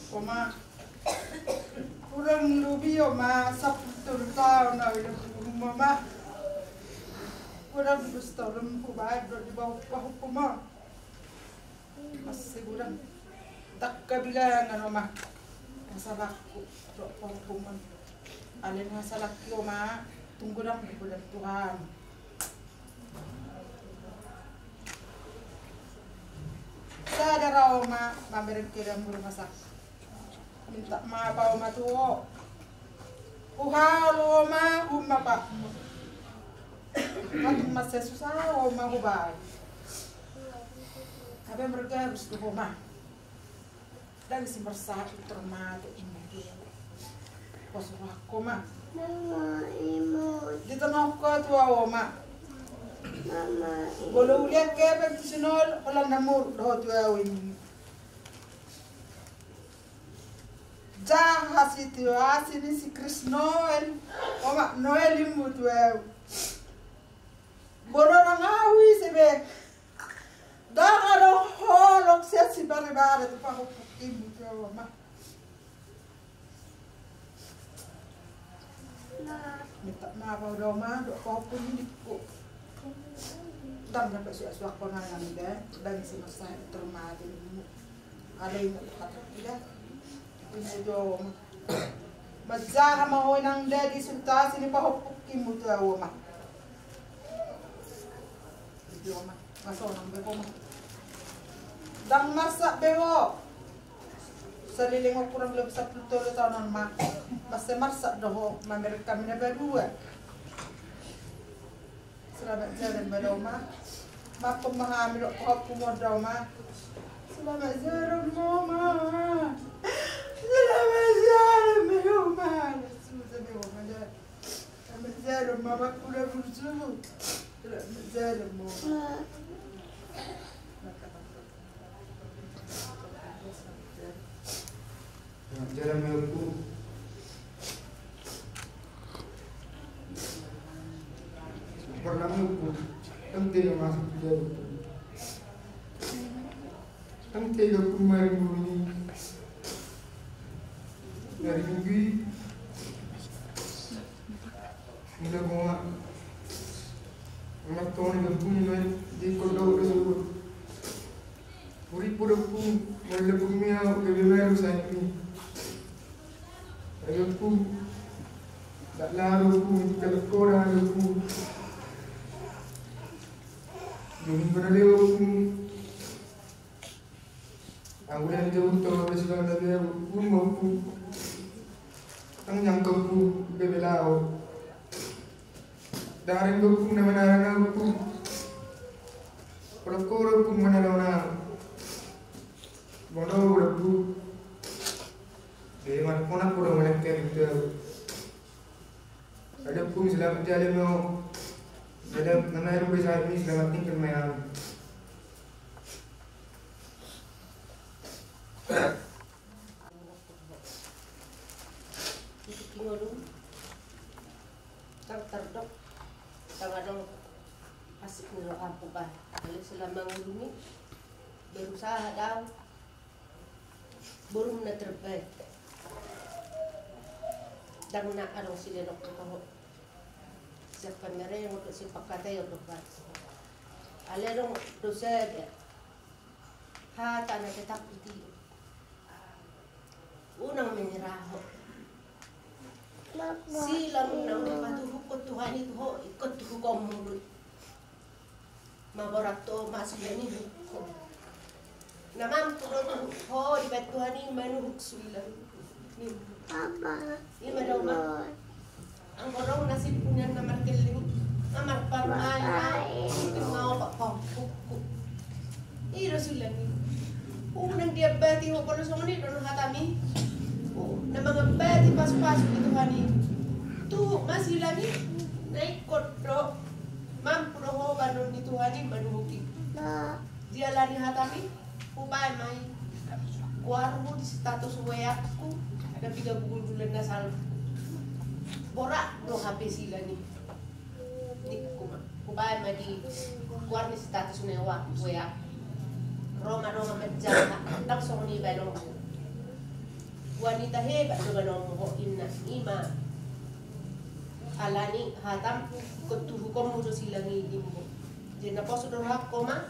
Oma, kurang lubi oma sapul tahun na mama. Kurang gusto rin po ba di ba pahupuma. Mas sigurang tak kabilang ano ma. Masabak ko pahupuman. Alin nga sa laki oma tunggu lang bulan Tuhan. Sa daraw ma mamereng kira muro masak. Minta mabaw matuo. Uhalo ma umapa. At masesusaw mahubay. Abe mereka harus ma. Dan si bersa termatu ini. Posuah koma. Mama imut. Dito na ko tuwa ma. Mama Bolo uliat kaya pagkisunol ulang namur do tuwa win. Jah hasitu asini si Chris Noel. Oma Noel imut tuwa. Bolo na ngawi sebe. Dangalo holok siya si baribara tu pa ko imut tuwa ma. Minta maaf daw ma, do ko punit ko. Dan dapat suak-suak penganan deh, dan si masa termati ini. Ada yang kata tidak, ini jauh. Mazah mau nang deh di sultan sini pahopuk kimu tu awak mah. Jauh mah, masuk nang beko mah. Dan masak beko. Seliling aku kurang lebih 10 tahun mah. Masih masak dah, mereka mina berdua. Selamat jalan badoma. Ma pemahami lo aku modoma. Selamat jalan mama. Selamat jalan badoma. Sudah badoma dah. Selamat jalan mama kuda bersuhu. Selamat jalan mama. Selamat jalan melku. Pernah melku. Tentang masuk jauh. Tentang aku main bunyi dari minggu. Mula bawa anak tuan yang punya di kodok tersebut. Puri-puri pun mula punya kebenaran saya ini. Aku tak lalu pun kalau korang aku. Yung berleo pun aku dah jauh tahu bersuara dia pun mampu ang nyangkau pun bebelau dari aku pun nama nama aku pun kalau kau pun mana nama bodoh aku dia mana pun aku dah mana kerja ada pun selamat jalan mau ada nama yang besar ini selamat tinggal mayang. Ingolong, terdok, tangadong asik nilo aku ba. Kalau selama ngulungi, berusaha daw, burung na terbaik. Dan nak arong sila nok kaho. Siapa mereka yang untuk si pakai untuk buat. Alerong dosa dia. Hata na tetap itu. Unang meniraho. Sila nang matuhuk ko Tuhan itu ho ikut hukum mulut. Maborato masih ni hukum. Namam turun ho di Tuhan ini manuhuk sila. Papa Ini mana rumah? Ang orang nasib punya namar keling, namar parmaya, mungkin mau pak pangkuku. Ini Rasulullah ni. Nang dia bati ho kalau semua ni dono hatami. Nama ngabati pas-pas gitu hani. Tu masih lagi naik kodro, mampu doho banon di Tuhani manuhuki. Dia lari hatami, upay mai. Kuarmu di status wayaku ada 3 bulan nasal. Borak no HP sila ni. Ni kupay mai di kuar ni status wayak. Roma macam langsung ni balong. wanita hebat dengan omong inna ima alani hatam ketuhu komu silangi imbo jena poso do hakoma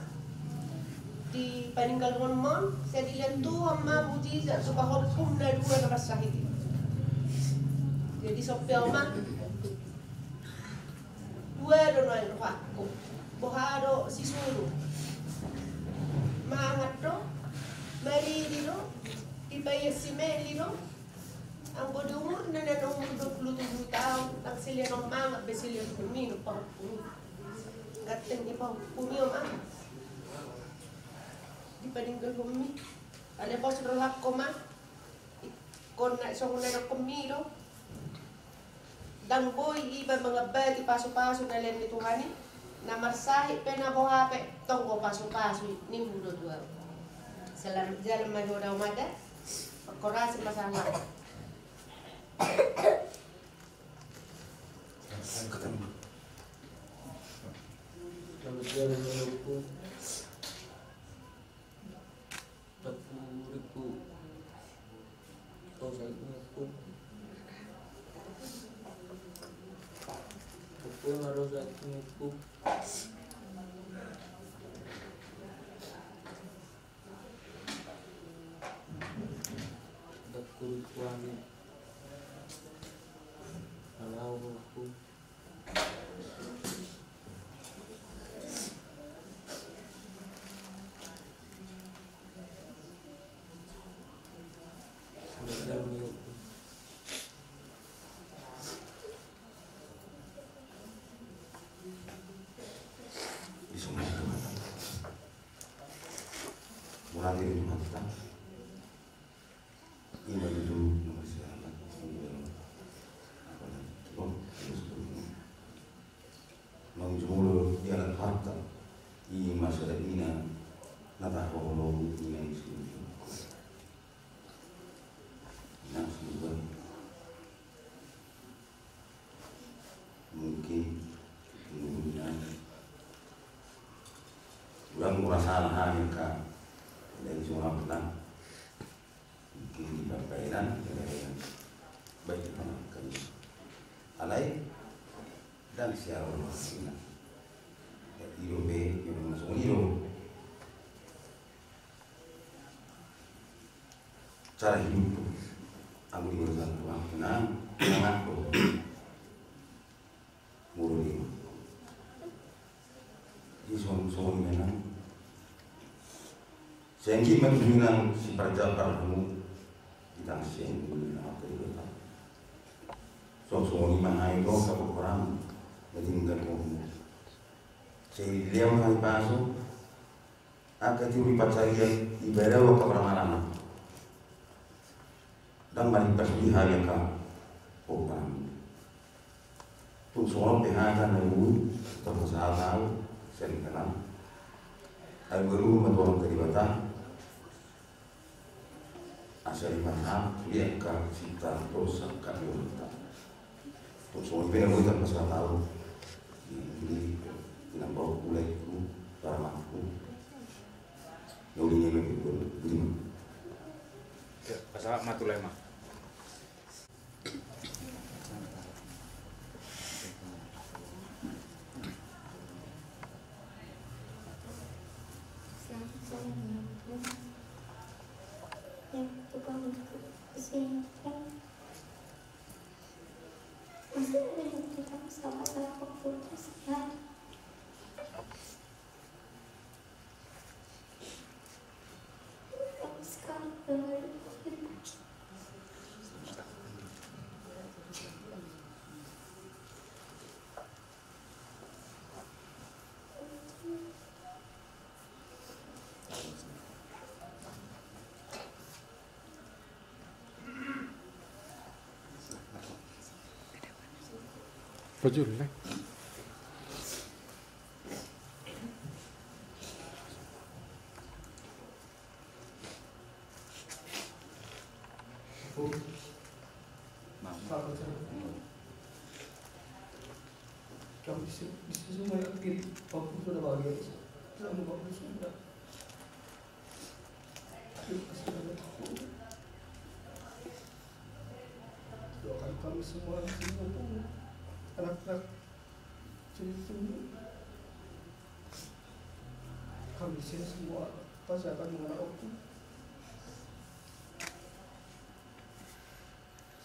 di paninggal mon saya dilihat Tuhan ma mujizat supaya hukum na dua na masahid jadi sopya ma dua do na hakko bohado sisulu mangat do mari di do dibayar simeli do ang bodo umur na umur 27 tahun ang sila ng mangat besila kumino pa gaten ipa kumio ma di paninggal kumi ale pos rohak koma kon na so na kumiro dan boy iba mga bati paso-paso na len ni Tuhani na marsahi pena bohape tonggo paso-paso ni mundo dua salam jalan mahoda umada korasi masalah Murah diri kita, ini baju masyarakat, mengjulur jalan harta, ini masyarakat ini, nata kolom ini sini, nasi goreng, mungkin kemudian, orang merasa hal yang kah dari semua petang mungkin di babairan yang baik kami alai dan siapa orang hiro be yang masuk hiro cara hidup aku di urusan Tuhan tenang aku murni di suami memang sehingga menunjukkan si perjalanan kamu kita sehingga apa itu tak so ni mahai kau kamu orang meninggal kamu sehingga dia mengalami pasu akan tiuri pacaran ibadah waktu orang dan mari persulihan yang kau orang tu soal pehagan lalu terkesalahan sering kenal algoritma orang terlibat asal mana lihat kan cita dosa kan dosa. Terus orang pernah buat masalah tahu ini tidak bawa pulai itu para mampu. Yang ini memang begini. Masalah matulema. Baju lah. Kamu bisa semua kiri, aku sudah bahagia. Kamu bagus sudah. Terima kasih. kami semua pun anak-anak cerita kami semua pasti akan mengenal Opung.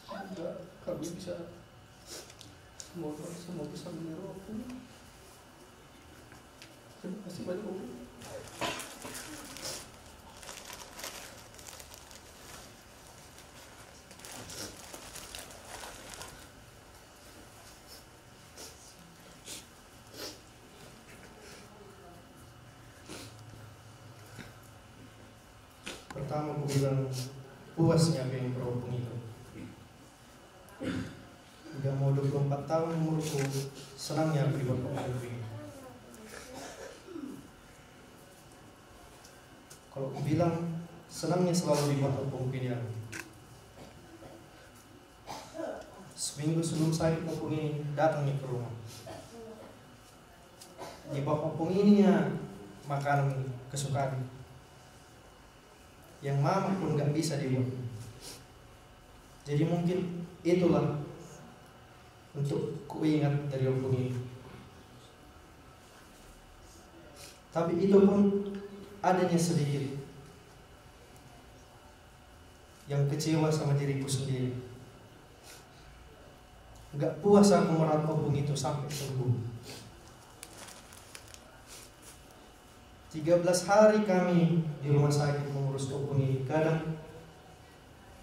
Semoga kami bisa semua bisa meniru Opung. Terima kasih banyak Opung. Pertama aku bilang puasnya apa yang Opung itu. Udah mau 24 tahun umurku, senangnya aku dibuat Opung ini. Kalau aku bilang senangnya selalu dibuat Opung ini. Seminggu sebelum sakit Opung ini datangnya ke rumah. Dibawa Opung ini ya makanan kesukaan yang mama pun gak bisa dibuat. Jadi mungkin itulah untuk ku ingat dari Opung ini. Tapi itu pun adanya sedikit yang kecewa sama diriku sendiri. Gak puas aku merawat Opung itu sampai sembuh. 13 hari kami di rumah sakit mengurus Opung ini. Kadang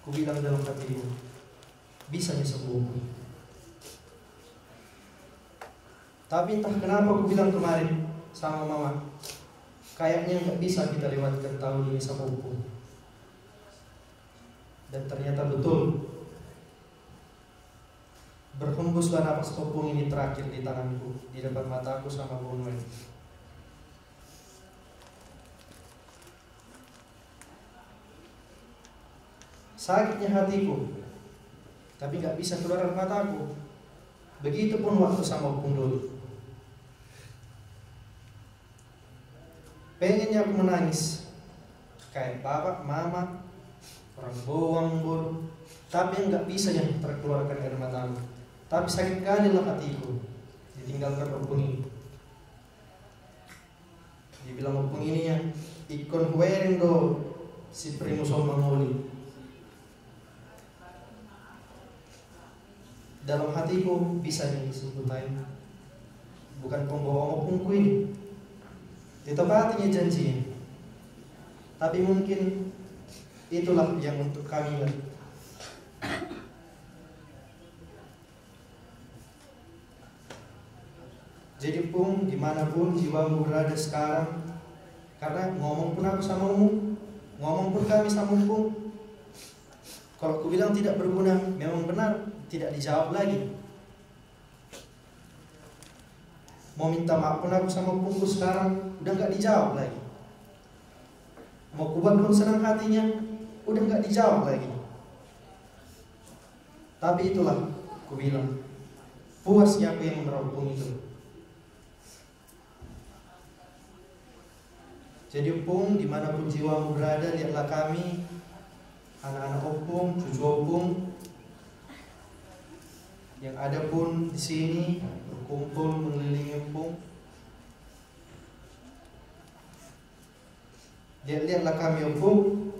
ku bilang dalam hatiku, bisanya sembuh. Tapi entah kenapa aku bilang kemarin sama mama, kayaknya nggak bisa kita lewatkan tahun ini sama Opung. Dan ternyata betul. Berhembuslah napas Opung ini terakhir di tanganku, di depan mataku sama Bu Noel. Sakitnya hatiku, tapi gak bisa keluar mataku. Begitupun waktu sama Opung dulu. Pengennya aku menangis kayak bapak, mama, orang bohong bodoh, tapi yang gak bisa yang terkeluarkan air mataku. Tapi sakit kali lah hatiku ditinggalkan Opung ini. Dibilang Opung ini yang ikon wearing do si primus mangoli. Dalam hatiku bisa disebutin, bukan pembohong Opungku ini. Ditepatinya janjinya. Tapi mungkin itulah yang untuk kami ingat. Jadi Pung, dimanapun jiwamu berada sekarang, karena ngomong pun aku sama Umu, ngomong pun kami sama Pung. Kalau aku bilang tidak berguna, memang benar, tidak dijawab lagi. Mau minta maaf pun aku sama Pungku sekarang, udah gak dijawab lagi. Mau kubat pun senang hatinya, udah gak dijawab lagi. Tapi itulah, aku bilang, puasnya aku yang merawat Pung itu. Jadi Pung, dimanapun jiwamu berada, lihatlah kami, anak-anak Opung, cucu Opung, yang ada pun di sini berkumpul mengelilingi Opung. Lihatlah kami Opung.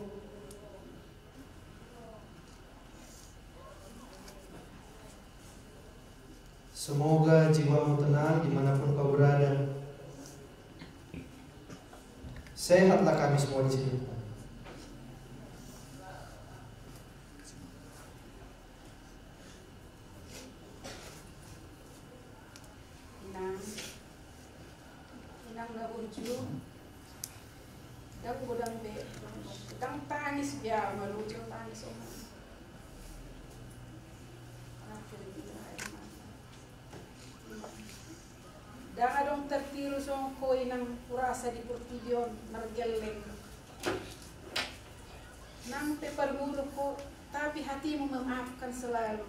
Semoga jiwamu tenang dimanapun kau berada. Sehatlah kami semua di sini. Inang nggak lucu, dan gudang be, gudang tangis dia melucu tangis omong. Jangan dong tertiru sama koi nang kurasa di pertidion nargeleng. Nang pepermulu ko, tapi hatimu memaafkan selalu.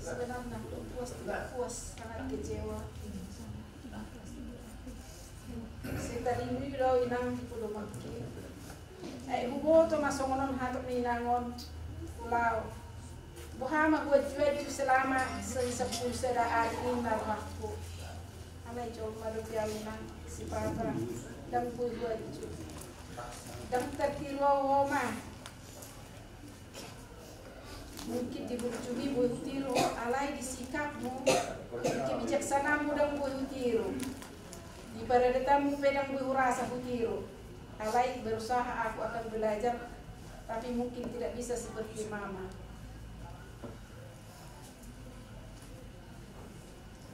Sebenarnya puas nggak puas, sangat kecewa. Saya tadi daw inang pulo maki. Ay bubo to masongonon hatok ni inangon lao. Buhama buat jual itu selama sepuluh sera aking narwakku. Amay jom marupiawinan si papa dan buat itu. Dan terkilo ma. Mungkin diburjumi buhutiru alay disikapmu kebijaksanaanmu dan buhutiru di paradatamu pedang buhurasa hutiru alay berusaha aku akan belajar tapi mungkin tidak bisa seperti mama.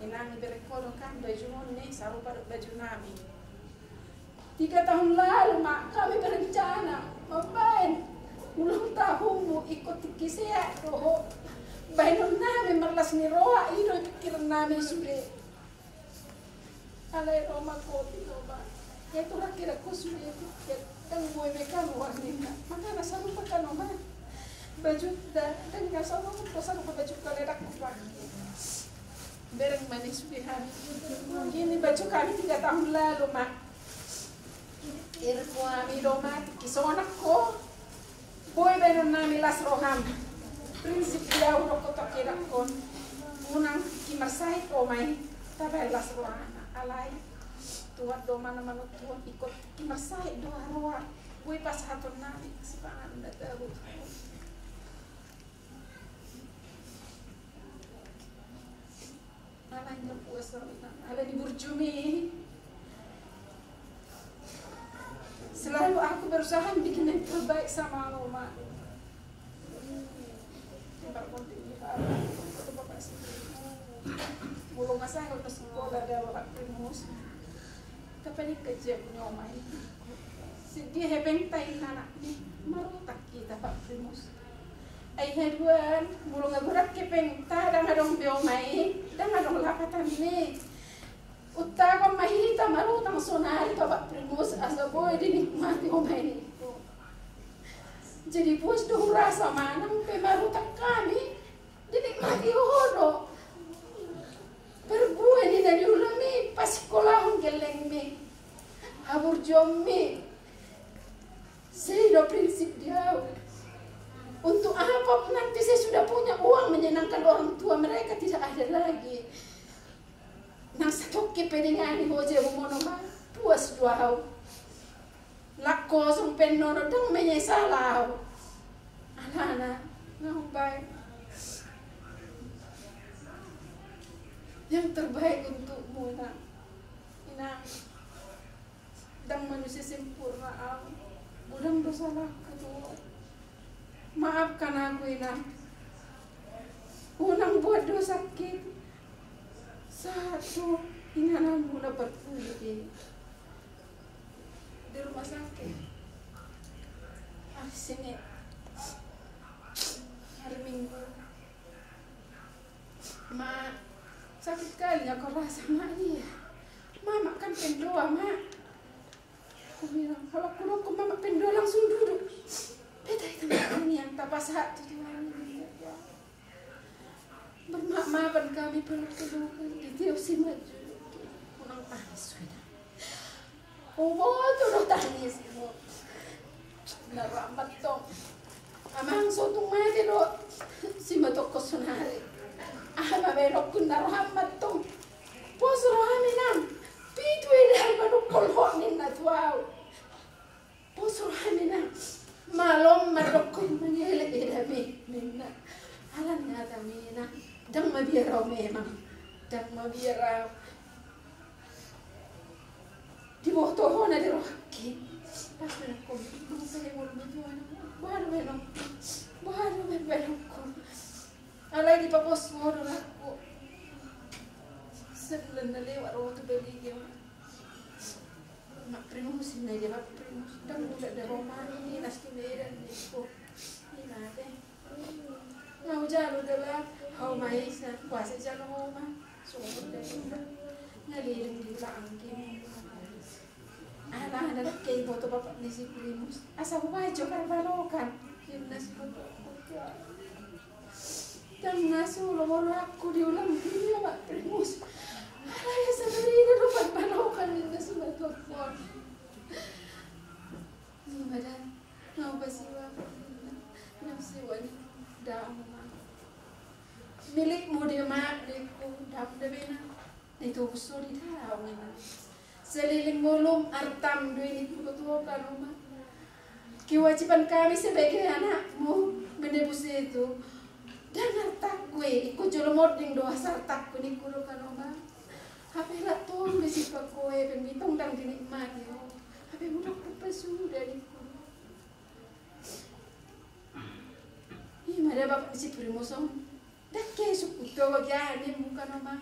Inang berekodo kan baju nonne saru pada baju nami 3 tahun lalu mak kami berencana main ulang tahunmu ikut kisah roho bainun nami merlas ni roha iro pikir nami sudah alai roma koti roba ya tu kira kusme kan boy mekan warnina maka rasa lupa kan oma baju dan nggak sama kosan lupa baju kaledak kupaki bereng manis sudah gini baju kami 3 tahun lalu mak irku ami roma kisonak ko boy benon nami las roham prinsip dia udah kotak kira kon unang kimasai omai tabel las rohana alai tuat do mana mana tuat ikut kimasai doa roa boy pas haton nami sipangan databu alai nyapuas alai diburjumi. Selalu aku berusaha bikin yang terbaik sama Oma. Belum masa aku ke sekolah ada orang primus. Tapi ini kerja punya Oma ini. Dia hebeng tay anak ni marutak kita Pak Primus. Ay heduan, belum ngagurak kepeng ta dan adong beomai dan adong lapatan ni. Utama mahita marutang sonari Bapak Primus asa boy dinikmati omai itu. Jadi bos doh rasa manang pemarutang kami dinikmati hodo. Berbuah ni dari ulami pas sekolah geleng mi. Habur jommi. Saya prinsip dia. Untuk apa nanti saya sudah punya uang menyenangkan orang tua mereka tidak ada lagi. Nasa toke pedengani hoje humono ma puas duau lakko sung pennono dang menyesalau alana ngambay yang terbaik untukmu nak inang dang manusia sempurna au budang bersalah kedua maafkan aku inang unang buat dosa sakit satu ingananmu dapat pulih di rumah sakit hari Senin hari Minggu mak sakit kali aku rasa mak dia mama kan pendoa mak aku bilang kalau aku mama pendoa langsung duduk beda itu ini yang tapas hati Tuhan bermaafan kami peluk-pelukan di tiap si maju unang tangis sudah tu udah tangis narambat tong amang sotung mati lo si matok kosunari ama berok kun narambat tong pos rohaminam pitu ilal manukol honin na tuaw pos rohaminam malom madokon mangele edami minna alam na tamina dang mabiraw memang dang mabiraw di botoho na diro ki pas na ko mo sa mo butuan baru menon ko alay di papos mo ro ako sebelan na lewat ro to beligyo mak primus na dia mak primus dang udah ada roman ini nasti medan ko inate mau jalu dela hau mai sa kuasa jalu homa sumur dela ngaliling di langkim ala ada kay foto bapak ni si primus asa wajo karbalokan gimnas foto dan nasu lo aku diulang dia mus. Alaya sa marina dapat panokan nila sa matopon. Madan, naubasiwa namsiwan daang ma. Milik mo di ma, di ko dapat na. Dito gusto di tao na. Seliling mulum artam duit itu betul kan rumah. Kewajiban kami sebagai anakmu menebus itu. Dan hartak gue ikut jolomot ding doa sartak gue nikuru kan rumah. Hape lah tuh besi pak gue pembitong dan dinikmati. Hape mudah terpesu dari nikuru. Ih mana bapak si primosong. Dah kesuk itu bagian bukan rumah.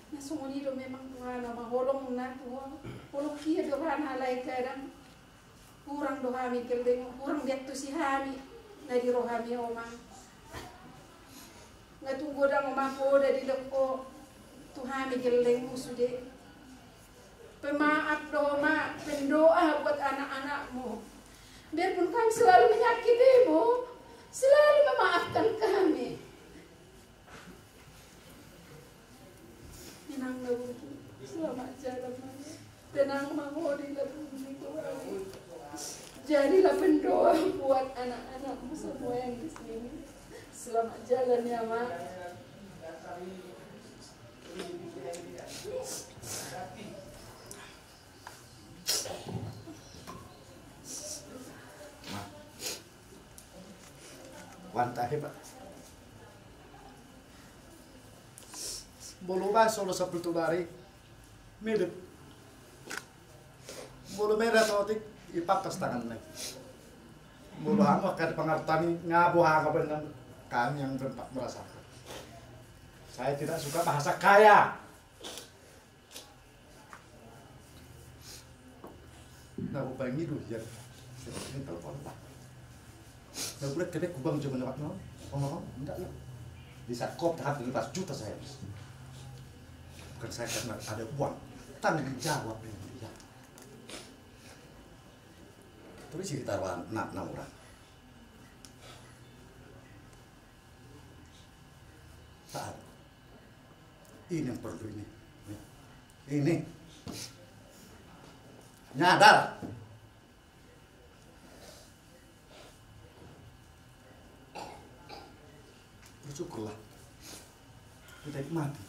Na sumuni do memang Tuhan nama holong na Tuhan holong kia do kan halai kadang kurang do kami keldeng kurang diat tu si kami na di rohami oma ngatunggu dang oma ko dari leko Tuhan mi keldeng musude pemaaf do oma pendoa buat anak-anakmu biarpun kami selalu menyakitimu selalu memaafkan kami. Tenang lagu selamat jalan tenang mahori lagu kami. Jadilah pendoa buat anak-anakmu semua yang di sini. Selamat jalan ya mak. Wanta hebat. Bolo ba solo sa pultubari mirip bolo merah totik ipapas tangan naik bolo hama kad pengertani ngabu hanga benar kami yang berempat merasakan saya tidak suka bahasa kaya nah upaya ngidu ya ini telepon pak nah buat kedek kubang cuma dapat nol ngomong enggak lah di saat kop tahap 15 juta saya bukan saya karena ada uang tanggung jawab yang dia terus cerita nak orang saat ini yang perlu ini nyadar bersyukurlah kita mati.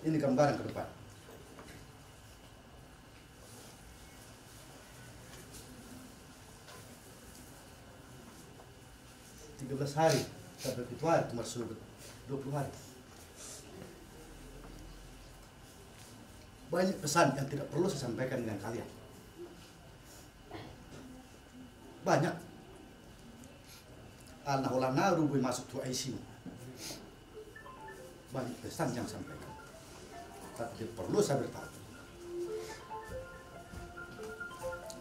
Ini gambaran ke depan. hari sampai itu hari cuma 20 hari. Banyak pesan yang tidak perlu saya sampaikan dengan kalian. Banyak. Al-Nahulana rubuh masuk tu ICU. Banyak pesan yang sampaikan. Tapi perlu saya bertahu.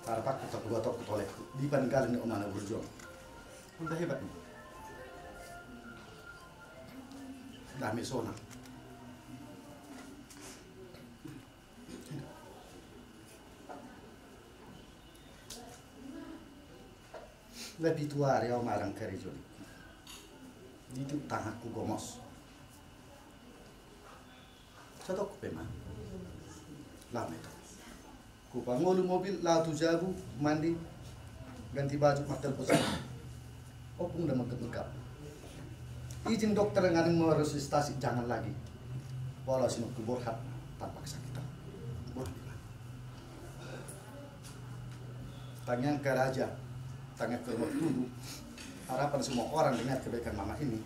Para pak kita kedua tok tolek di paninggalan ni omana berjuang. Udah hebat nih. Dami sona. Lebih tua ya marang kerja ni. Itu tahaku gomos. Satu pemang. Lama itu. Ku pangolu mobil lautu jabu mandi ganti baju matel pesan. Opung dah megap-megap. Izin dokter dengan meresusitasi jangan lagi. Walau sinuk kuburhat tanpa kesakitan. Boleh. Tanya ke raja, tanya ke mertudu. Harapan semua orang dengar kebaikan mama ini.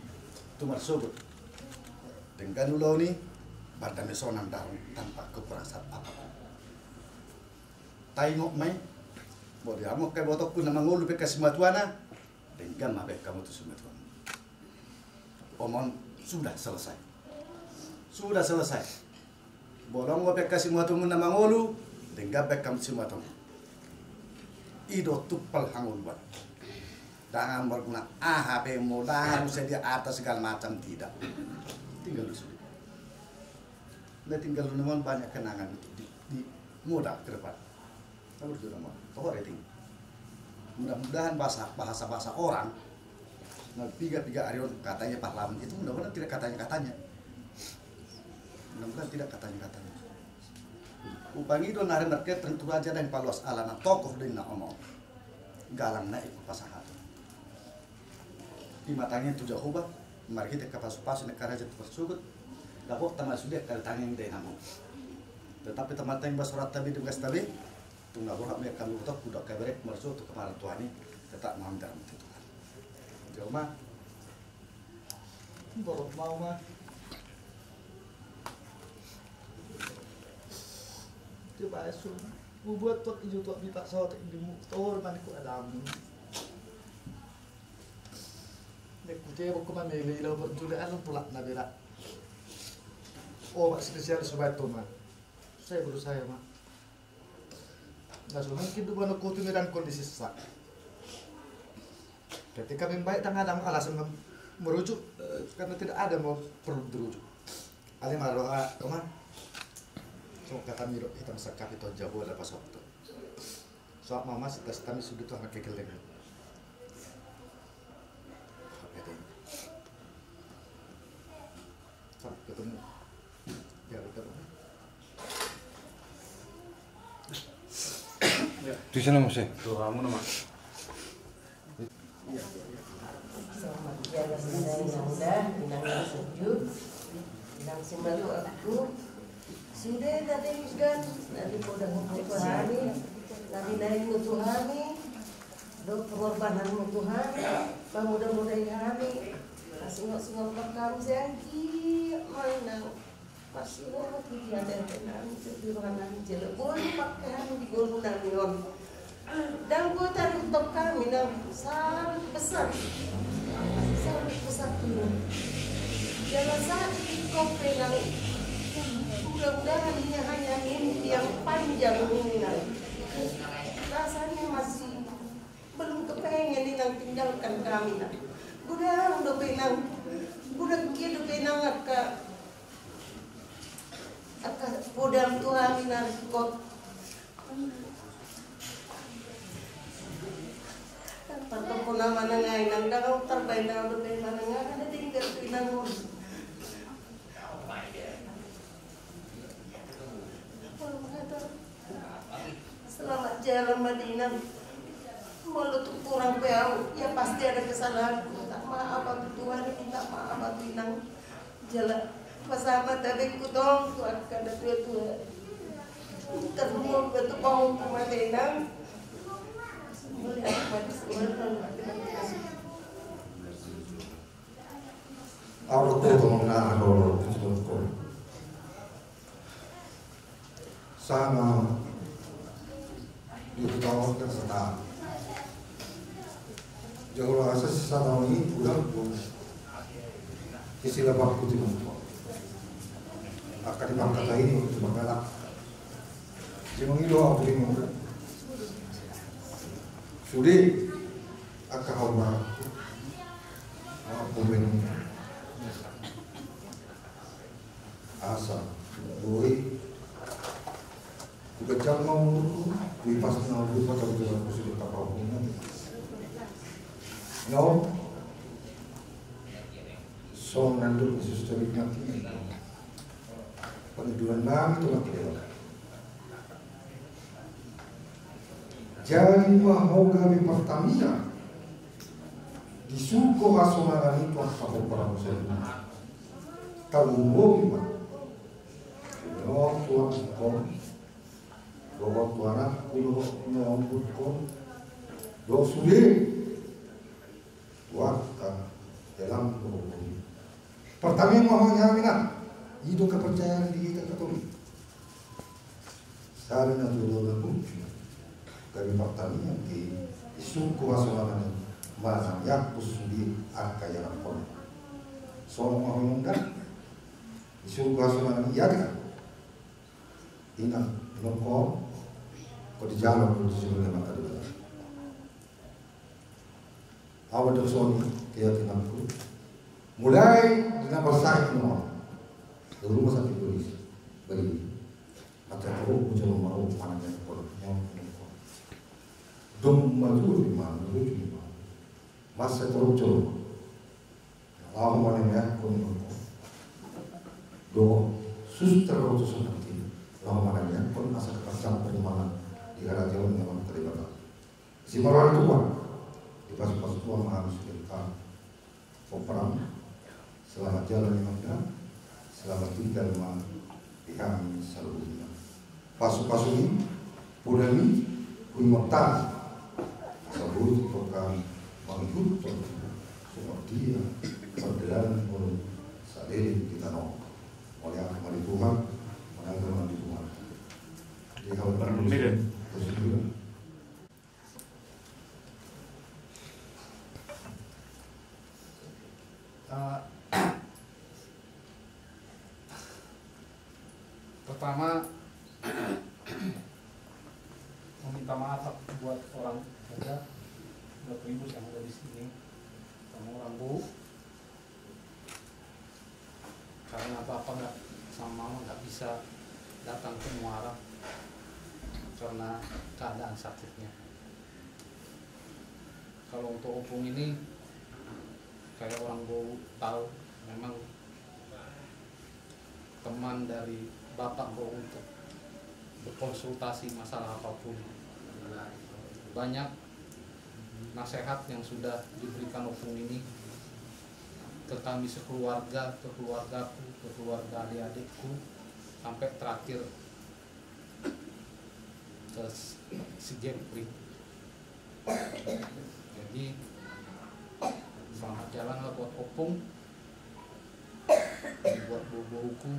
Tumar sobut. Dengan ulau ni bardame sonam daun tanpa kekurangan apapun. Taingok mai, boleh amok ke botokku nama ngulu peka sematuana, dengan mabek kamu tu sematuana. Omon sudah selesai, sudah selesai. Bolong ngopek kasih sematuana nama ngulu, dengan bek kamu sematuana. Ido tupal hangul buat. Jangan berguna HP modal saya di atas segala macam tidak. Tinggal dulu. Nah tinggal dulu banyak kenangan di modal ke depan. Tahu juga mah, tahu rating. Mudah-mudahan bahasa orang Nah, piga hari katanya pahlawan itu mudah-mudahan tidak katanya. Mudah-mudahan tidak katanya. Upangi do nare market tentu aja dan palos alana tokoh dan na omong. Galang na ikut pasahat. Di matanya tu jauh bah, mari kita kapas-pas negara jatuh bersugut. Dapok tamat sudah kali tanging deh namu. Tetapi teman yang bersurat tabi tugas tabi, tunggu borak mereka lutok budak kabarek mersu tu kepala Tuhan ini tetap mau dalam Tuhan. Jauh mah, borok mau mah. Coba asul, buat tuh hijau tuh bitak sawat di motor mana ku adam. Dek kucing buku mana ini lo buat jualan pulak nabila. Oh, spesial sobat tu mah. Saya berusaha mah. Nggak so mungkin tu mana kutu dan kondisi sesak. Ketika membaik dan ada alasan merujuk karena tidak ada mau perlu dirujuk. Ali maroha, kemana? So kata miro hitam sakap itu jauh ada pas waktu. Soal mama setas kami sudah tuh anak kekil dengan. Sampai ketemu. Ya ketemu. Di sana Mas. Tuh kamu nama. Selamat jaga sendiri mudah, binang sejuk, binang sembalu aku. Sudah tadi kan, nanti podang Tuhani, nanti naik Tuhani, do pengorbanan Tuhani, mudah-mudahan kasih ngok kami sangki, mana masih mau dia ada tenan sederhana jelebon pakai di golongan yon. Dan gue tarik top kami dan sangat besar itu. Jangan sakit kau penang. Mudah-mudahan ini hanya mimpi yang panjang ini nanti. Rasanya masih belum kepengen ini nang tinggalkan kami nak. Udah penang, udah kia penang aka podam Tuhan ini kot. Tanpa pun nama nangai nang dang terbaik nang udah penang ada tinggal penang. Selamat jalan Madinah. Mulut kurang bau, ya pasti ada kesalahan. Minta maaf aku Tuhan, minta maaf aku inang. Jalan bersama tapi ku dong tu akan ada tua. Terus betul bau Madinah. Boleh apa sama itu tahun terserah jauh rasa sisa tahun ini udah isi lepas putih akan dimakan kata ini cuma galak jangan itu aku ini sudah akan hormat aku ini asa boleh Kejam mau di pas mau lupa kalau jalan sudah tak hubungan. No, so nanti sesuatu nanti pendudukan itu lagi. Jadi mau kami Pertamina disuko asongan itu apa orang muslim. Tahu mau gimana? No, tuan Bawa tuanak kulo nyambut kon do sudah waktu dalam hukum. Pertama mau nyamina hidup kepercayaan di kita Katolik. Sarana dulu lalu kami pertama di suku asoman mana yang pusudi angka yang kon. Soal mau ngundang di suku asoman ya kan. Inang noko kau di jalan untuk sebelum mata dulu. Awal tersoni keyakinanku mulai dengan bersaing nomor dulu masa tulis bagi macam aku mencoba mau panasnya produknya dom maju di mana masa terus Aku mana ya kau do suster roto seperti lalu mana ya kau masa kepercayaan perjuangan di kerajaan yang terlibat. Si orang tua di pas-pas tua harus kita operan selamat jalan yang ada, selamat tinggal di kami seluruhnya. Pasu-pasu ini, pudami, punyota, sebut program mengikut semua dia perjalanan oleh sadari kita no oleh kembali Tuhan, menanggung di Tuhan. Jadi kalau berdoa, pertama meminta maaf buat orang muda, buat ibu yang ada di sini, sama orang bu, karena bapak nggak sama mama nggak bisa datang ke Muara karena keadaan sakitnya. Kalau untuk opung ini kayak orang bu tahu memang teman dari bapak bu untuk berkonsultasi masalah apapun. Banyak nasihat yang sudah diberikan opung ini ke kami sekeluarga, ke keluargaku, ke keluarga adik-adikku, sampai terakhir ke si Jeffrey. Jadi selamat jalanlah buat opung, buat boboku.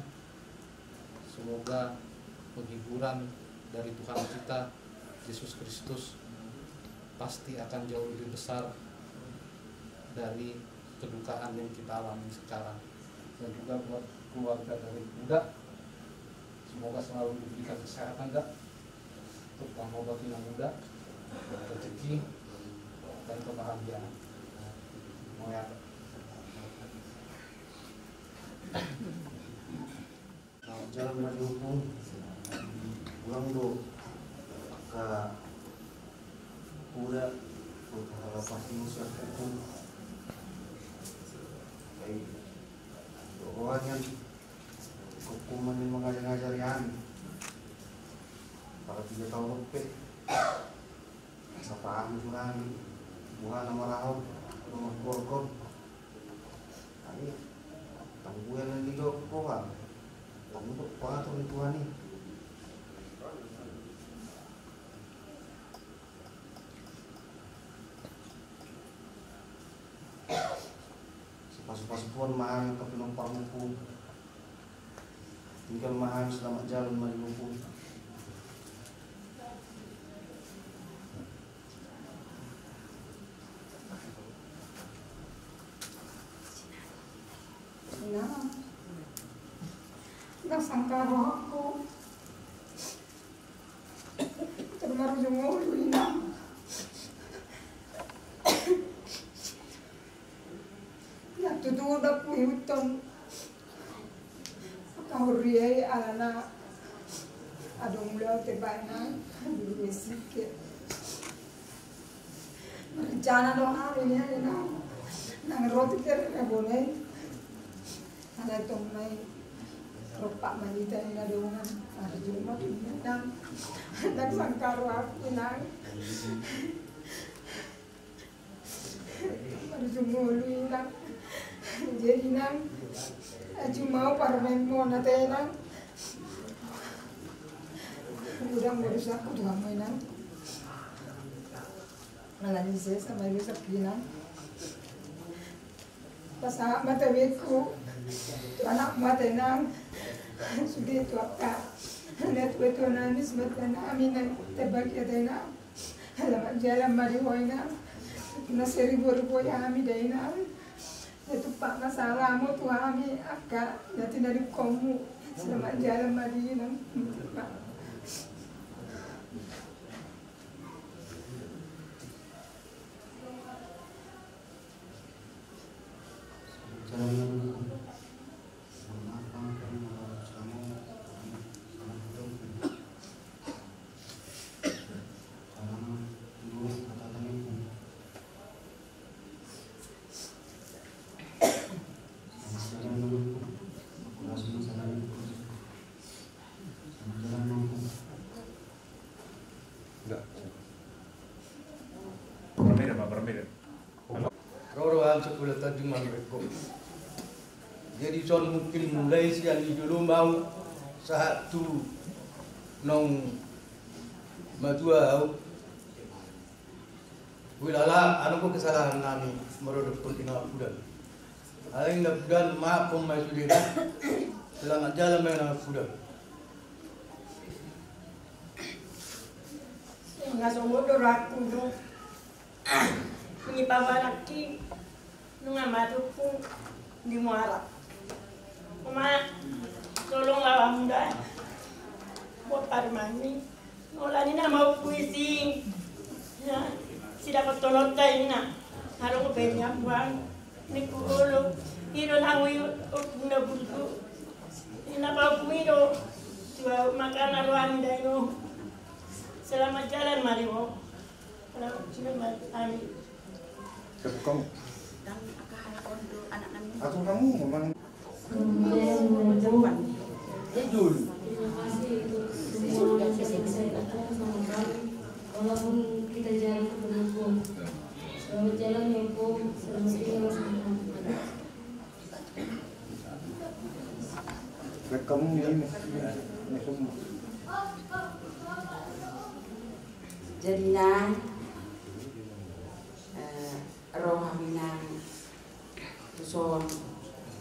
Semoga penghiburan dari Tuhan kita Yesus Kristus pasti akan jauh lebih besar dari kedukaan yang kita alami sekarang. Dan juga buat keluarga dari Buddha, semoga selalu diberikan kesehatan enggak, untuk mengobati Buddha, rezeki dan kebahagiaan. Moya. Jalan maju hukum pulang do ke Buddha untuk pasti musuh hukum baik orang yang hukuman yang mengajar-ngajar yang pada 3 tahun lebih sapaan curang bukan nama rahau rumah korkor ini tangguhan lagi do program untuk pengatur Tuhan ini. Sepas-pas pun mahal ke penumpang hukum, tinggal mahal selamat jalan mari hukum. Nasangkaro ako. Termaru yung ulo ina. Nagtutuod ako itong kahuriyay alana adong mulaw tibay na bilisik. Marjana dong hari niya ina. Nang roti kere kabunay. Ada itong may rupa manita ina dengan arjuna pinang nagsangkaro ako inang arjumulo inang jadi inang ajumau parmen mo na tenang udang berusaha ko tuhan mo inang nanganise sama ibu sapinang pasaha matawid ko anak mata inang sudah itu apa? Lihat betul nangis betul nami nang tebak ya dena. Alamat jalan mari hoina. Na 1000 rupiah kami dena. Itu pak masalahmu tu kami agak nanti dari kamu selamat jalan mari nang pak. tadi mereka. Jadi son mungkin mulai siang dulu mau satu nong matua wilala anu ko kesalahan nami merodok pun ina budan. Aling na budan maaf pun mai sudira. Selamat jalan mai budan. Ngasomodo aku dong. Ni pamalaki nung amado ko di Muara. Kuma tolong lawan muda. Buat parmani. Nolani na mau puisi. Ya, si dapat tolong tayo na. Harong ko benya buang. Ni kulo. Iro na uyo na bulto. Ina pa pumido. Tua makan arwani dino. Selamat jalan mari mo. Selamat amin. Kamu. Aku kamu memang. Terima kasih untuk semua kasih sayang sama kami. Walaupun kita jarang ketemu, selamat jalan ya Pom, selamat tinggal sama Kamu ini. Jadi nang roh minang tuson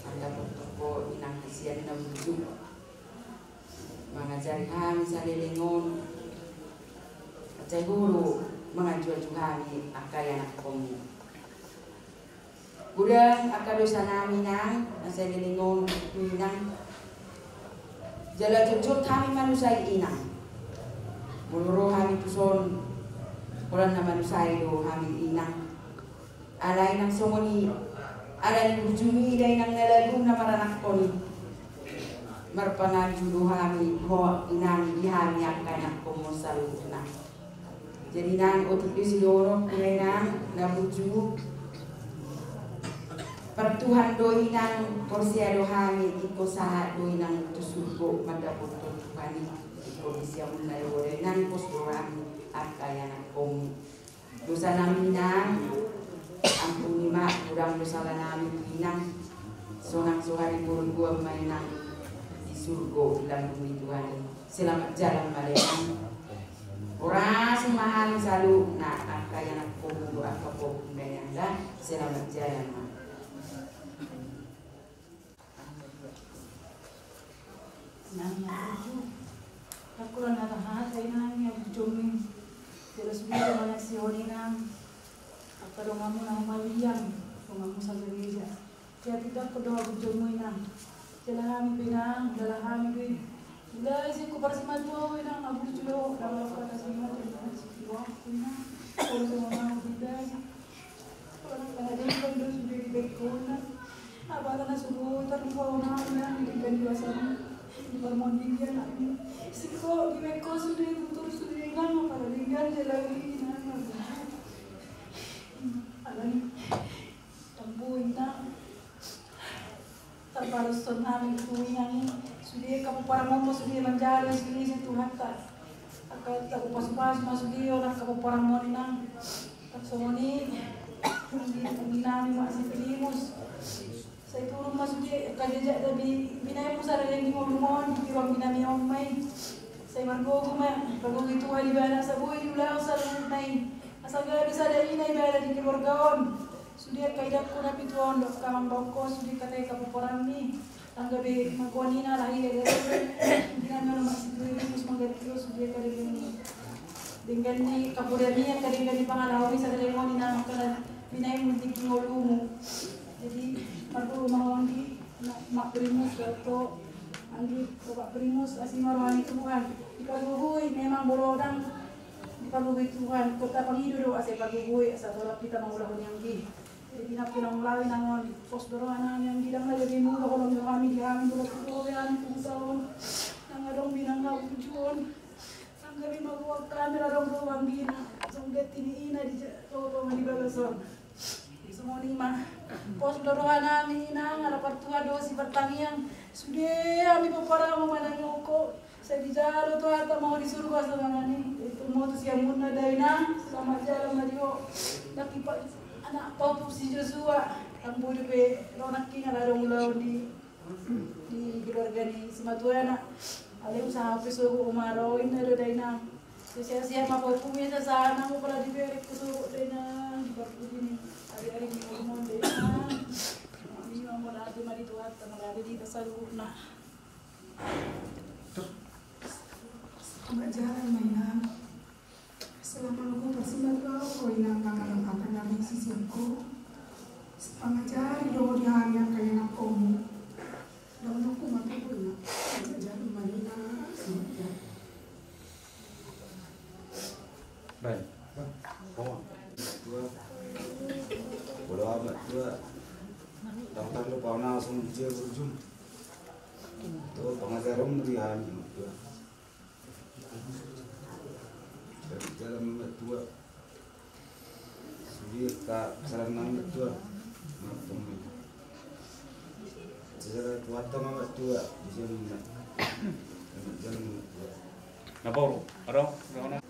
anda bertoko minang kesian dan bujuk mengajari kami salilingon acai guru mengajuan kami akaya anak komu gudang akadosa nami nang salilingon minang jala jujur kami manusia inang muluro kami tuson Orang nama manusia itu kami inang alay nang sumuni alay nang bujumi day nang nalagung na maranak ko ni marpangan julu kami ho inang dihami ang kanak ko mo sa na jadi nang otipi siloro kunay nang nabuju pertuhan doi nang porsiado kami iko sahat doi nang tusuko madapot kani iko bisya mulai ore nang posdo kami akaya nak kom dosa namin nang ampuni mak kurang dosa namin pinang sonang suhari burung gua mainang di surga dalam bumi Tuhan selamat jalan malayang orang semahal selalu nak akaya nak kom doa kapok dayang dah selamat jalan mak aku lang natahat ay nang yung juming terus bisa mana sioni nang ako mo na humaliyang kung mo sa gereja kaya tidak ko daw juming nang dalahami pinang dalahami guys ko para sa madwa nang abujulo daw ko ta sa mga tuwa pinang ko sa mga biday parang kanadin ko dos bibig ko na abala na subutan ko na hindi kandiwasan Bermodingan lagi. Siko gimeko sudah tutur sudah kan para dingan lagi nana. Alani tambuin na. Tapos sonami tuingan sudah kamu para mo sudah menjadi sudah si Tuhan tak. Akan aku pas masuk dia orang kamu para mo nang. Taksoni nami masih primus. Saya turun masuk dia kajajak tapi binaya pusara yang di ngomong di ruang binami omai saya margo kuma margo itu hari bana sabu ini ulah asal nai asal gak bisa ada ini bana di keluargaon sudah kaidak kuna pituon dok kamang boko sudah kata kaporan ni tangga be magonina lahi ada dengan orang masih dulu mus manggario sudah kali ini dengan ni kapurani yang kali ini pangalawi sa lemon na kana binaya muntik ngolumu jadi margo mawanggi mak primus atau anggi bapak primus asing marwani Tuhan dipaguhui memang borodang dipaguhui Tuhan kota pangido asal paguhui asal tolak kita mengulah nyanggi jadi nak pinang melawi nangon pos doroana yang gidang lagi mulu kolong kami boleh kuliah tungsaun nang adong binang ngau tujuan nang kami maguak kamera dong ruang gina sungget ini ina di toko di bagason semua lima pos dorongan kami nang ada pertua dosi pertanian sudah kami papara mau mana ngoko saya di jalan tuh atau mau di surga sama nani itu mau tuh siang muna dari nang selamat jalan Mario laki pak anak papa si Joshua ang budi pe ronak king ala dong law di keluarga ni si Matuana. Ale usaha pesugo umaro ina do dai na. Siya mako kumita sa nang pala di beri pesugo dai na di baru ini. Ari ni ngomong dai na. Ni ngomong atu mari tuat tamara di tasalu na. Pengajaran mainan selama aku bersimat kau inang kangen akan kami sisiku pengajaran do dihangat kayak nak kamu dalam aku mati pun pengajaran mainan semuanya baik bawa dua bola amat dua daftar lu kau nak langsung dia berujung tu pengajaran dihangat dua dalam dua sudi tak salam nama dua secara tuat nama dua di sini jalan Napa ada mana?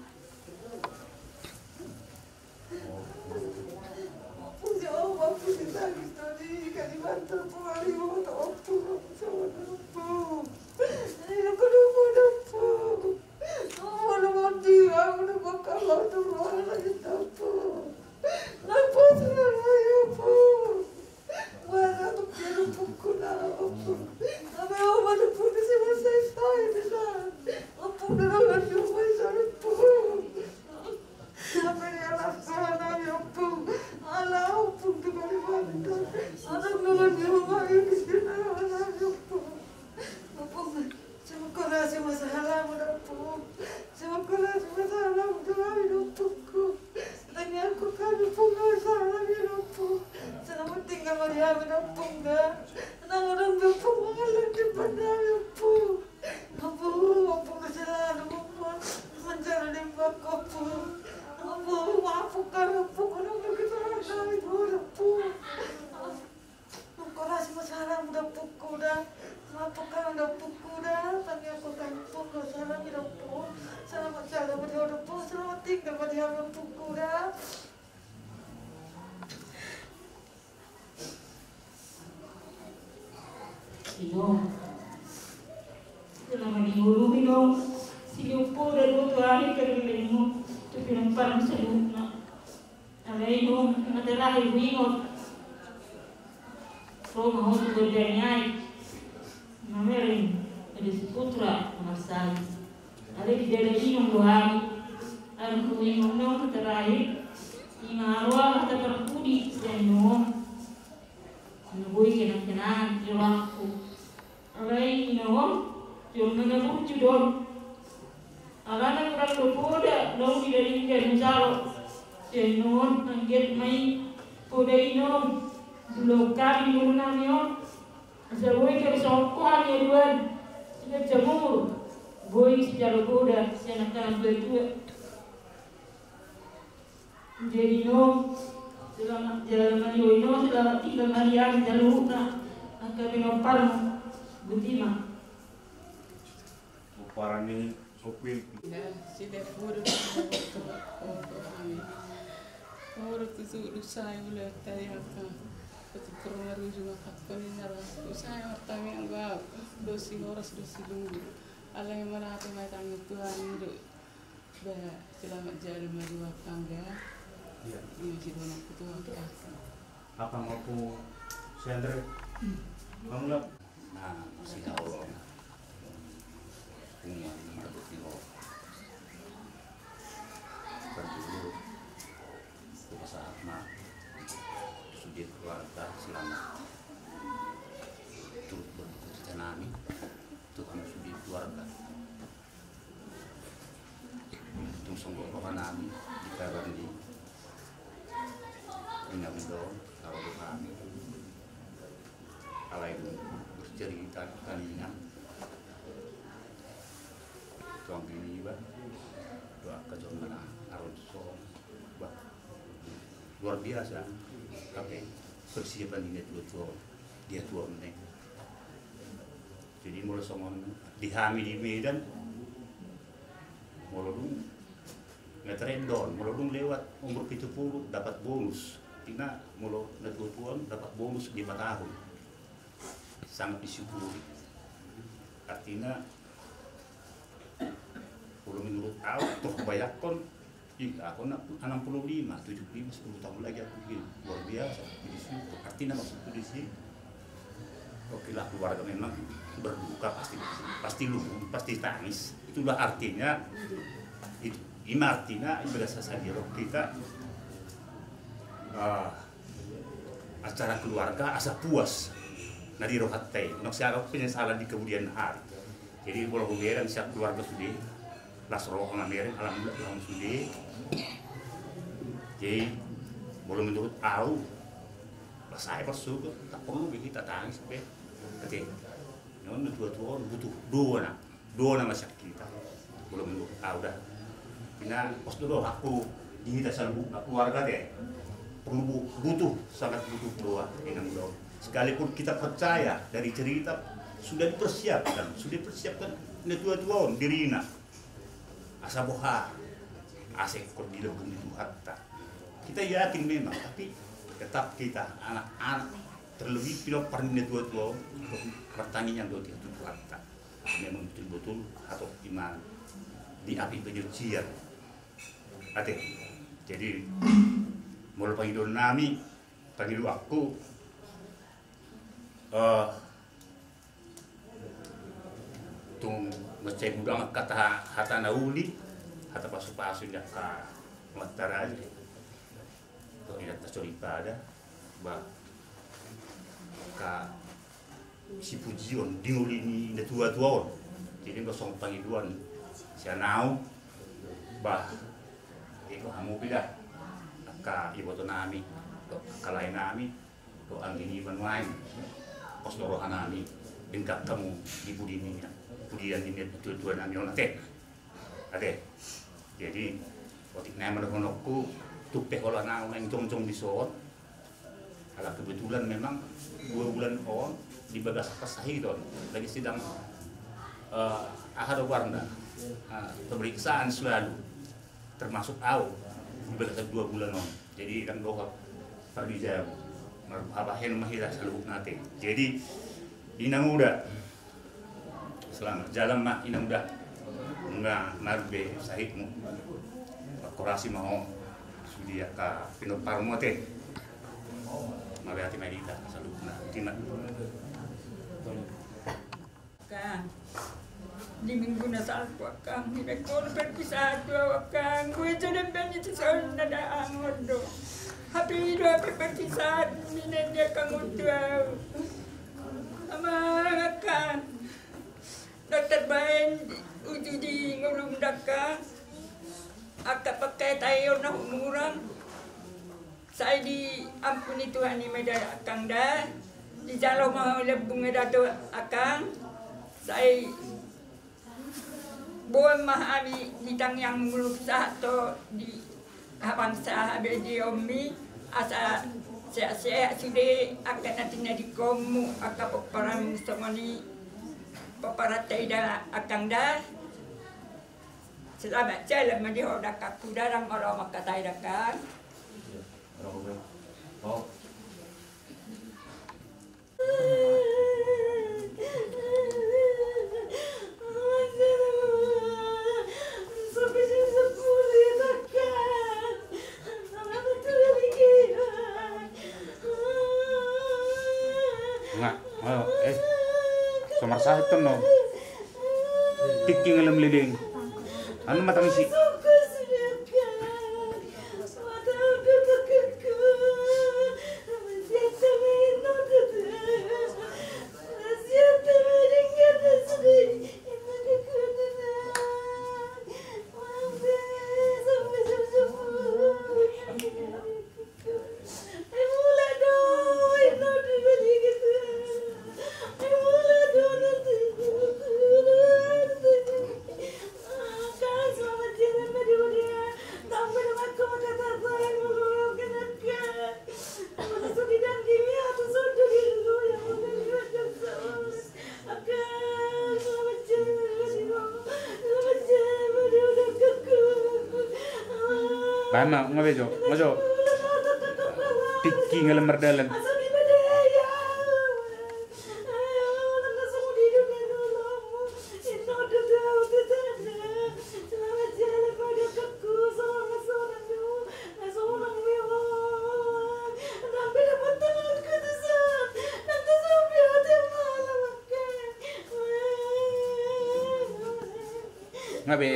Selamat jalan menuju tangga. Iya. Masih dona kutu Apa mau sendre? Kamu lah. Nah, masih Allah. Punya ini takut tiro. Berdulu pada saat nak sujud keluarga selamat. Turut berjanani Tuhan sujud keluarga. Tung sungguh kami di kawan di ingat dong kalau kami kalau itu bercerita kalian tuang ini bah doa kejombana arunso bah luar biasa tapi persiapan ini tua dia tua nih jadi mulai somon dihami di Medan mulai ngetrendon, mulai lewat umur 70 dapat bonus artinya mulo natutuan dapat bonus 5 tahun. Sangat disyukuri. Artinya kalau menurut aku toh bayakon aku nak 65, 75, 10 tahun lagi aku hidup luar biasa di sini. Artinya maksudku di sini, oke lah keluarga memang berduka pasti tangis. Itulah artinya itu. Ini artinya berasa saja kita acara keluarga asa puas nadi rohatai nok siapa penyesalan di kemudian hari. Jadi kalau kemudian siap keluarga sudah las roh ngamerin alhamdulillah sudah. Jadi boleh menurut aku saya bersyukur tak perlu kita tangis be. Oke. Non tua butuh dua nama kita. Boleh menurut aku dah. Bina pos dulu aku diminta selalu keluarga deh. Perlu butuh sangat butuh doa dengan doa. Sekalipun kita percaya dari cerita sudah dipersiapkan tua dirina asa boha asik kok di lebung itu hatta kita yakin memang tapi tetap kita anak-anak terlebih pilih pernah tua pertanyaan yang itu hatta memang betul-betul atau iman di api penyucian ate jadi mulai panggil nami panggil aku tung ngecek udang kata hata nauli hata pasu dah ka matara aja to ida cerita ada ba ka si pujion dinulini na tua jadi kosong panggiluan sia nau ba iko hamu pila ka ibu to nami to kalain nami to anggini manuain pos dorohan nami dengkap kamu di budini kemudian ini tujuan nami onate ade jadi waktu nama menokku tuh pehola nau yang jong di soal ala kebetulan memang 2 bulan on di bagas pasahi don lagi sidang ahad warna pemeriksaan selalu termasuk au di bagas 2 bulan on jadi kan doa pagi jam abahen mahira selalu nate jadi ina muda selamat jalan mak ina muda enggak narbe sahibmu korasi mau sudia ka pino parmo te mabe ati medita selalu na tina kan di minggu na salpo kan ni ko perpisado kan gue jadi benci son nada angondo happy do perpisado ni dia kamu tuh ama kan dokter bain uji di ngulum daka akak pakai tayo na umurang saya di ampuni Tuhan ni medan akang dah di jalo mau lebung medato akang saya buat mah abi ditang yang muluk satu di abang sah abi di omi asa saya sudah akan nanti di komu akak peperang semani paparatai dah akan dah selamat jalan mandi hodak aku darang orang makatai dakan oh enggak somar sahib tuh no tiking ngelam liling anu matang isi Bana ngabejo ngajo King ngalam merdalan. Ngabe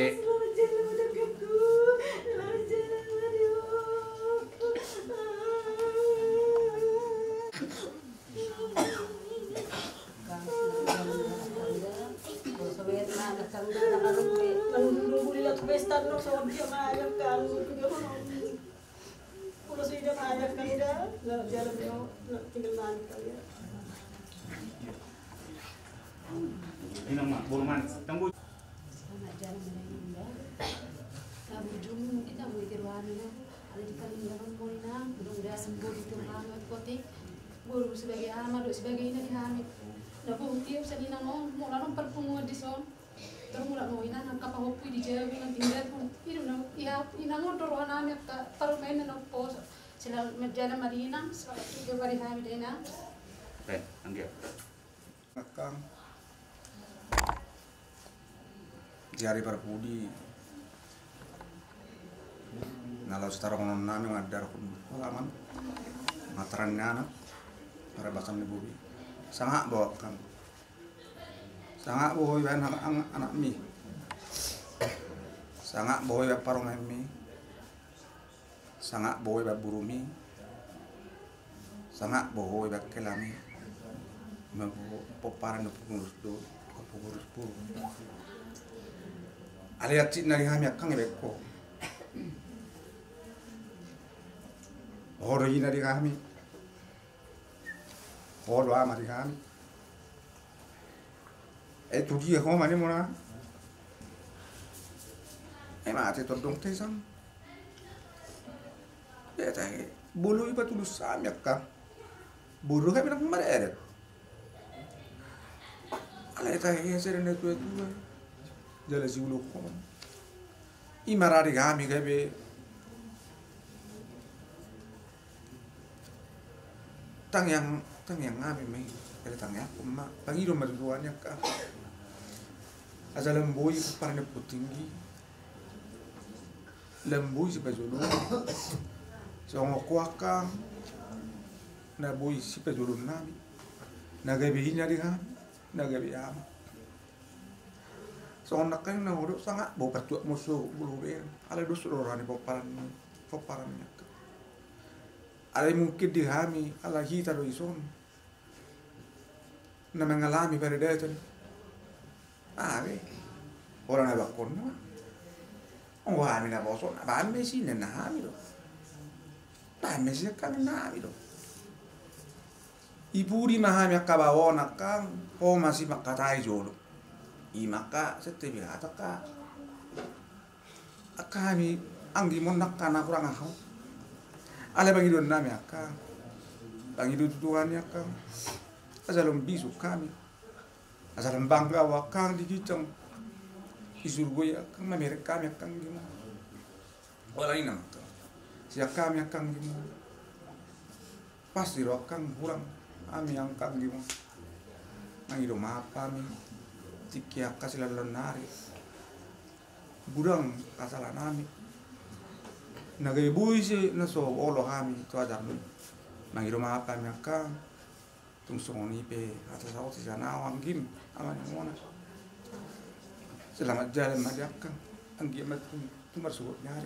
ini mah burman tangguh guru sebagai amal sebagai ini dihamil. Nah, bukti usah dinang mula perpunguan di son. Terus mula mau ina nang kapal hopi di jawa dengan tinggal pun itu nang iya ina ngotor wana ame ka permain nang pos. Sila menjana marina tiga hari hamil ina. Anggia. Akang jari perpudi nalau setara konon nami ngadar pun pengalaman mataran anak para basam di bumi sangat bawa kan sangat bawa anak mi sangat bawa parong mi sangat bawa burumi sangat bawa kelami mau peparan pengurus pur aliat cik nari kami akang ebeko horo ina di kami horo ama di kami tu dia kau mana mona mati todong tesam ya tahe bulu iba tulus sami akang bulu kami nak mare alai tahe serene tu jala si ulu kon imarari kami kabe tang yang kami mai ada tangnya aku mak pagi rumah tuannya ka asal lembui parane putinggi lembui si pajulu songo kuakang na bui si pajulu nami naga bihinya di kami naga biyama songo nakay na udah sangat bau pertua musuh bulu ber ala dusur orang di paparannya ada mungkin di kami ala kita do ison na mengalami pada dia orang na bakon na ang kami na boso na ba mesi na nami do ba mesi kan nami do ibu di mahami akabawon akang po masih makatai jolo imaka setiap kata ka akami anggi monak kana kurang ahau ale bagi don nami akang bagi do tuannya akang asalum bisu kami asalum bangga wakang di kicang isurgo ya akang mamer kami akang gimana wala ina akang si kami akang gimana pasti ro akang kurang ami akang gimana mangido mapa mi tikia kasih nari budang kasalah nami nagai bui si naso olo kami tu ajar mi mangido mapa mi akang tung songoni pe atas awak si sana awang gim aman yang mana selamat jalan mari akang anggi amat tu masuk nyari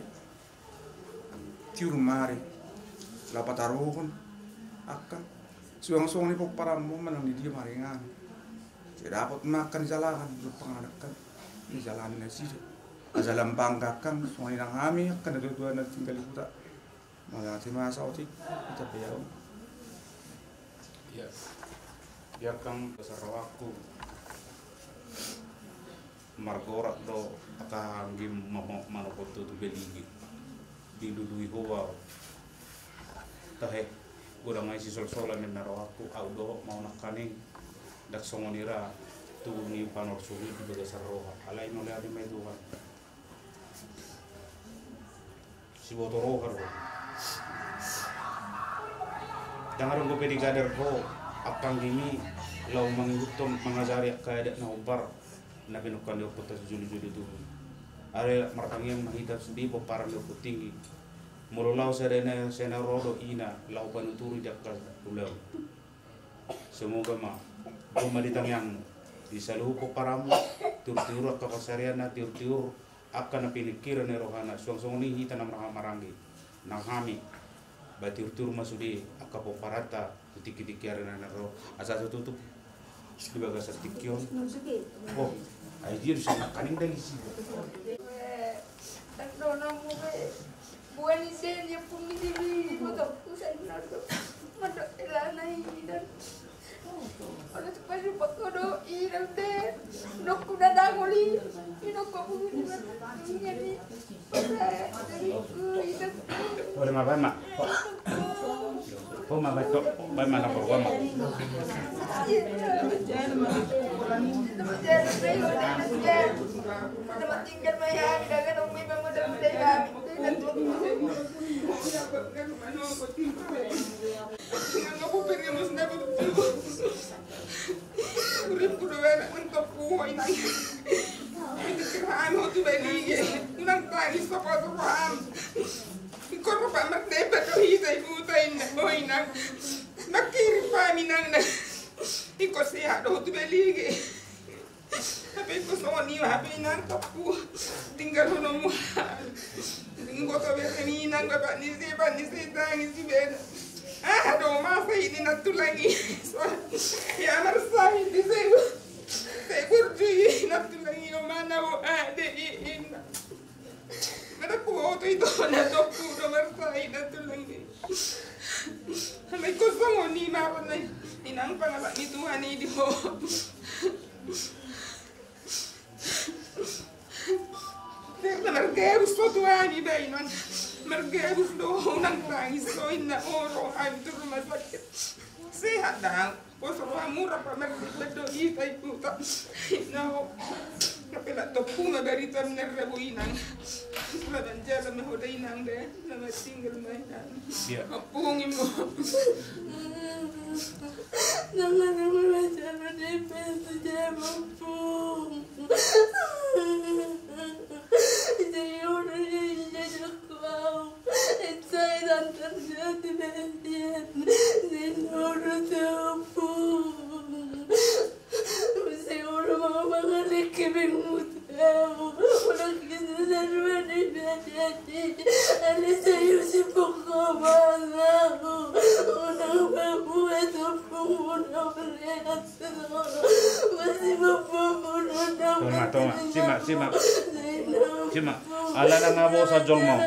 tiur mari lapat taruhun akang suang-suang ni pokparanmu menang di dia mari ngan tidak dapat makan jalan lupa ngadakan di jalan nasi jalan banggakan semuanya nang kami akan ada dua dan tinggal di kota malah masa otik kita beliau ya dia kan besar aku margorak do akan gim mana foto tu beli di dudui hoa tahe udah ngai si sol-solan yang naro aku audo mau nakaning dak songonira tu ni panor suri di besar roha alai noleh adi mai tuhan si botoro karo Jangan gue pedi kader ho akang gini lau mengikutum mengajari kaedak na ubar na pinukan dia putar juli-juli tu. Are martangian mahita sudi boparan dia tinggi. Mulu lau sena rodo ina lau panuturi dia ka pulau. Semoga mah rumah di tangiang di saluhu poparamu tur-tur ka pasarian na tur-tur akan napinikir ni rohana suang-suang ni hita na marangi nang hami batur-tur masudi aka poparata tutik-tikiar na ro asa tutup di bagas tikyon oh ay dir sa kaning dali si tak dona mo buwan ni sen ya pun ni dibi magapku sa inado madok ilanay dan ada cepat cepat kodo iram deh nok kuda dagoli ino ko bumi jadi oleh ma mak oh ma batok ba ma na ko ma tinggal maya dagan umi memang daya Aku pengen mas na betul. Urip ko daw na untuk buhay na. Hindi kirahan mo tu bali. Unang tangis sa patuan. Ikaw pa ba magnebat o hisay butay na boy na. Nakiri pa minang na. Ikaw siya do tu bali. Tapi ko sa niyo happy nang tapu. Tinggal ho mo. Tinggo to be minang ba ni si tangis si ben. Aduh, masa ini nanti lagi. Ya marsa ini saya berdiri nanti lagi mana mau ada ini. Ada kuota itu ada kuda marsa ini nanti lagi. Sampai kosong ni makan ni. Inang pangalat ni Tuhan ini ho. Terus mergeus Tuhan ini bainan. Mergeus doon ang tangis ko na oro ay ito rumah sakit. Sehat daw. Posoro murah pa mergeus do itay puta. No. Kapila to puma berita menerbuinang. Laban jalan mehodainang deh. Nama tinggal mainan. Apungin mo. Jangan mengajar di pintu jamapung. Jadi orang yang jadi kau, saya dan terjadi bagian di orang jamapung. Saya orang mau mengalih kebingungan. Orang kita sedang berjadi, ada saya si pokok malam. Orang berbuat pun orang melihat masih berbuat. Simak. Ala na ngabo sa jol mau.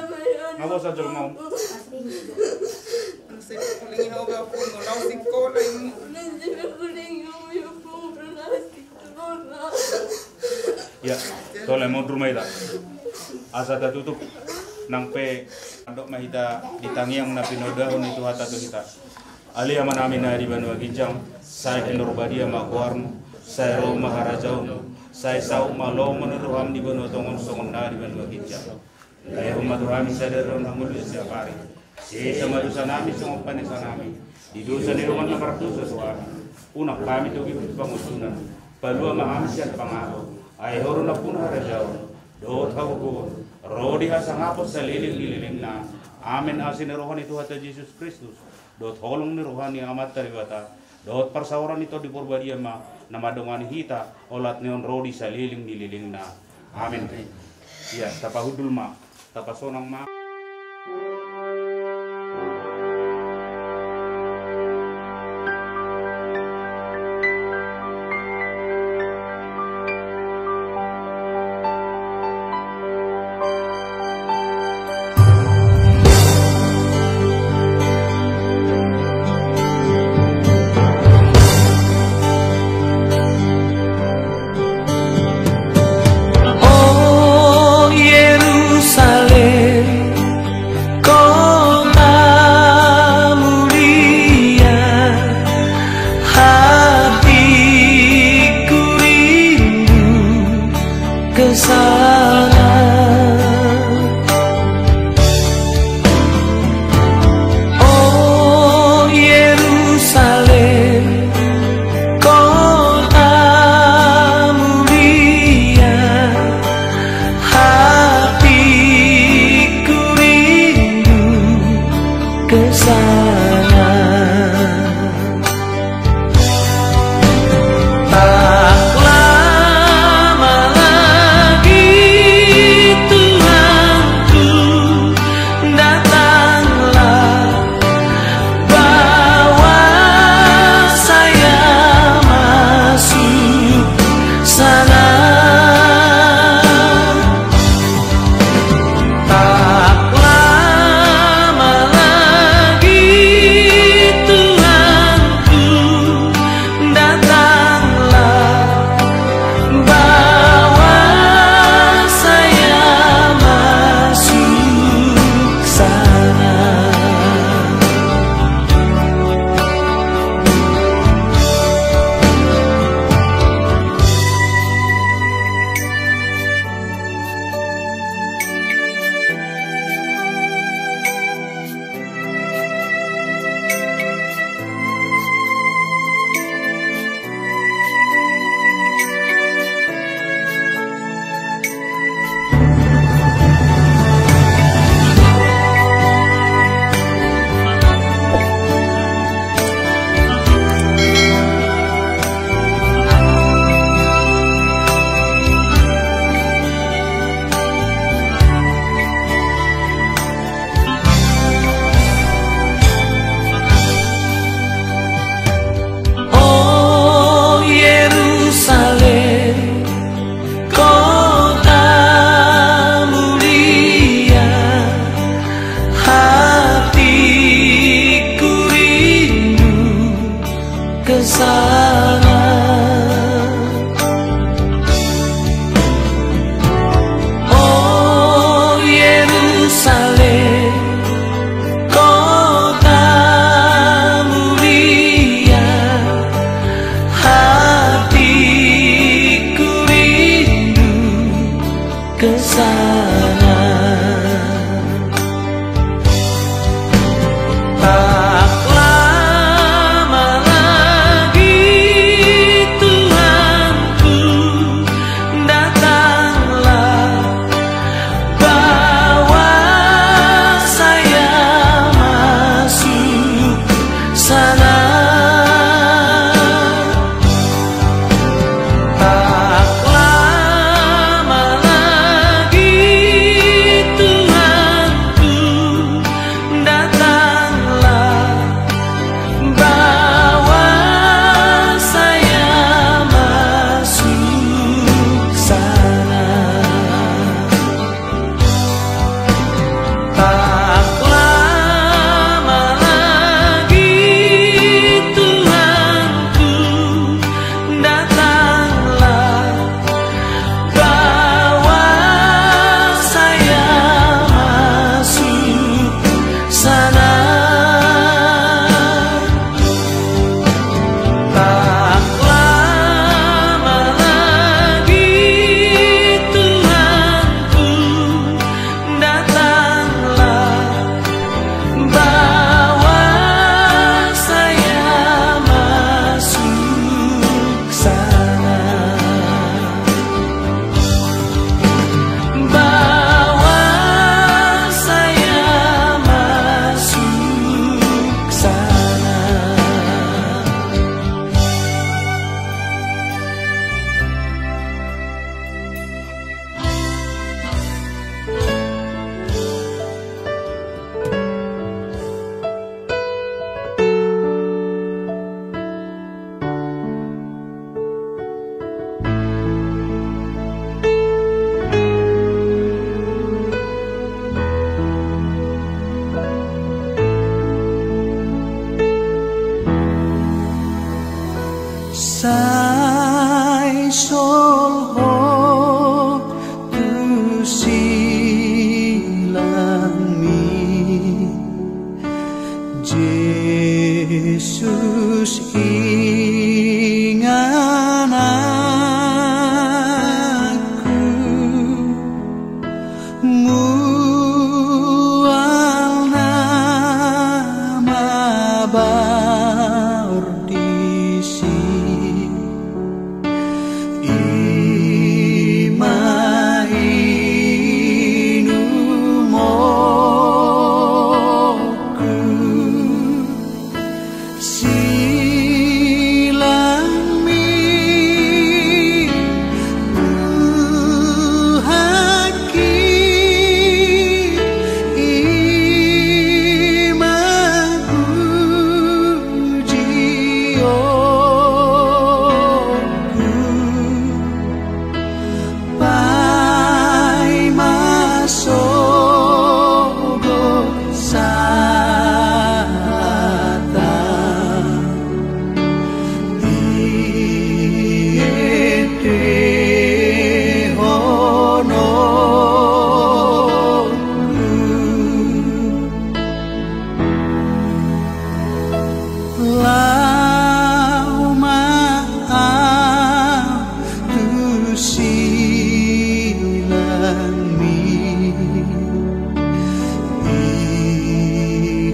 Ngabo sa jol mau. Ya, tole mau rumah ita. Asa ta tutup nang pe andok mahita ditangiang na pinodahon itu hata tu kita. Ali aman amin na di Banua Ginjang, saya kendor badia makuarmu, saya ro maharajaun, saya sau malo menuruham di Banua Tongon songon na di Banua Ginjang. Kaya rumah saya ro nangul setiap hari. Sama dosa nami sama panesa nami. Di dosa di rumah nomor dosa suami. Unak kami tu gitu pangusunan. Palua mahamsian pangaro. Ay horo na pun harajaun. Do tahu ko. Rodi hasang apos sa liling na. Amin asin rohani Tuhan Yesus Kristus. Dot holong ni rohani amat taribata. Dot persawaran itu di Purbadia ma namadongan hita olat neon rodi sa liling na. Amin. Ya, tapahudul ma, tapasonang ma. Yerusalem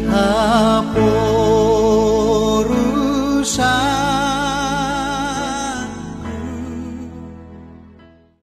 Ihapon